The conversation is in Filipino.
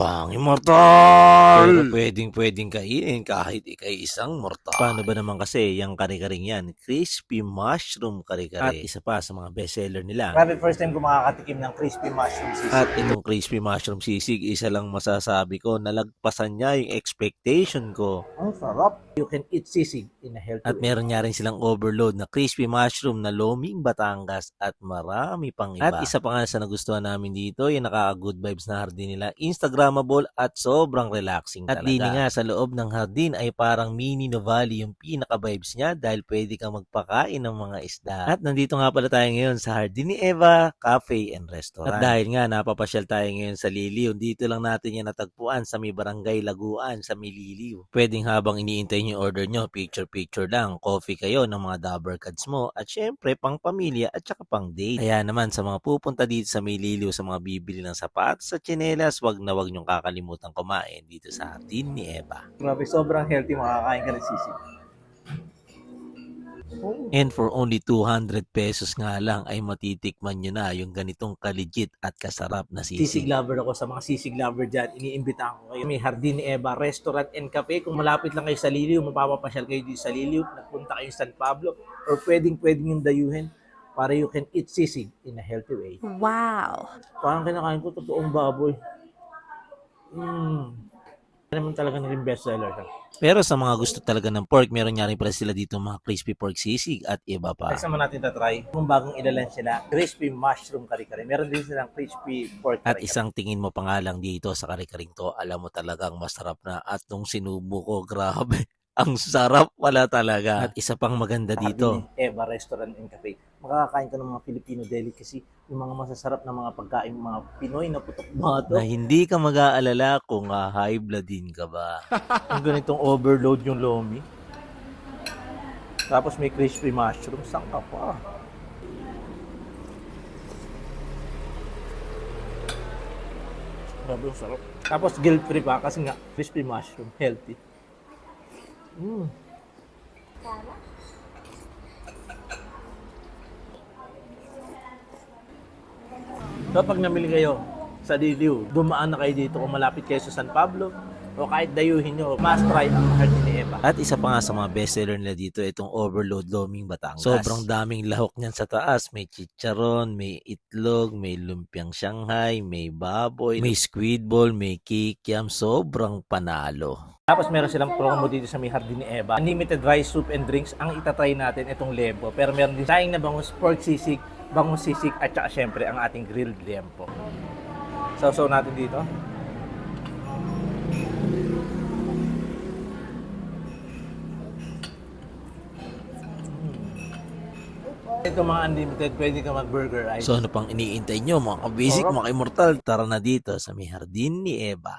Pang-immortal! Pero pwedeng kainin kahit ikay isang mortal. Paano ba naman kasi yung kare-karing yan? Crispy mushroom kare-kare. At isa pa sa mga bestseller nila. Grabe, first time ko makakatikim ng crispy mushroom sisig. At itong crispy mushroom sisig, isa lang masasabi ko, nalagpasan niya yung expectation ko. Ang sarap. You can eat sisig in a healthy At way. meron niya rin silang overload na crispy mushroom na loming Batangas at marami pang iba. At isa pa nga sa nagustuhan namin dito, yung nakaka-good vibes na hardin nila, Instagrammable at sobrang relaxing talaga. At dini nga sa loob ng hardin ay parang mini Nuvali yung pinaka-vibes niya dahil pwede kang magpakain ng mga isda. At nandito nga pala tayo ngayon sa Hardin ni Eva Cafe and Restaurant. At dahil nga napapasyal tayo ngayon sa Liliw, dito lang natin yan natagpuan sa may barangay Laguan sa may Liliw. Pwedeng habang iniintay nyo yung order nyo, picture lang, coffee kayo ng mga dabber cards mo at syempre pang pamilya at saka pang date. Kaya naman sa mga pupunta dito sa may Liliw sa mga bibili ng sapatos at tsinelas, wag na wag nyong kakalimutan kumain dito sa Hardin ni Eva. Grabe, sobrang healthy, makakain ka ng sisig. And for only 200 pesos nga lang ay matitikman nyo na yung ganitong kaligit at kasarap na Sisig sisig. lover ako, sa mga sisig lover dyan, iniimbitahan ko kayo. May Hardin ni Eva Restaurant and Cafe. Kung malapit lang kayo sa Liliw, mapapapasyal kayo dito sa Liliw, nagpunta kayo sa San Pablo, or pwedeng yung dayuhin para you can eat sisig in a healthy way. Wow! Parang kinakain ko totoong baboy. Ano naman talaga naging bestseller ka. Pero sa mga gusto talaga ng pork, meron nga rin pala sila dito mga crispy pork sisig at iba pa. Next naman natin tatry, kung bagong ilalan sila, crispy mushroom kare-kare. Meron din silang crispy pork At kare-kare. isang tingin mo pa nga lang dito sa kare-karing to, alam mo talagang masarap na. At nung sinubo ko, grabe, ang sarap pala talaga. At isa pang maganda dito, Hardin ni Eva Restaurant and Cafe. Makakakain ka ng mga Filipino delicacy, yung mga masasarap na mga pagkain, mga Pinoy na putok bato. na hindi ka mag-aalala kung high bloodin ka ba. Ang ganitong overload yung lomi. Tapos may crispy mushroom, saan ka pa? Grabe, ang sarap. Tapos guilt-free pa kasi nga crispy mushroom, healthy. So pag namili kayo sa Liliw, dumaan na kayo dito kung malapit kayo sa San Pablo, o kahit dayuhin nyo, must try ang Hardin ni Eva. At isa pa nga sa mga bestseller nila dito, itong overload loming Batangas. Sobrang daming lahok niyan sa taas. May chicharon, may itlog, may lumpiang Shanghai, may baboy, may squid ball, may kikiam. Sobrang panalo. Tapos meron silang promo dito sa may Hardin ni Eva. Unlimited rice, soup, and drinks. Ang itatry natin itong lebo. Pero meron din sayang na bangus, pork sisig, bangus sisig, at saka syempre ang ating grilled liempo. Sausaw natin dito. Ito mga unlimited, pwede ka mag-burger rice. So ano pang iniintay nyo mga kabasic, mga immortal? Tara na dito sa may Hardin ni Eva.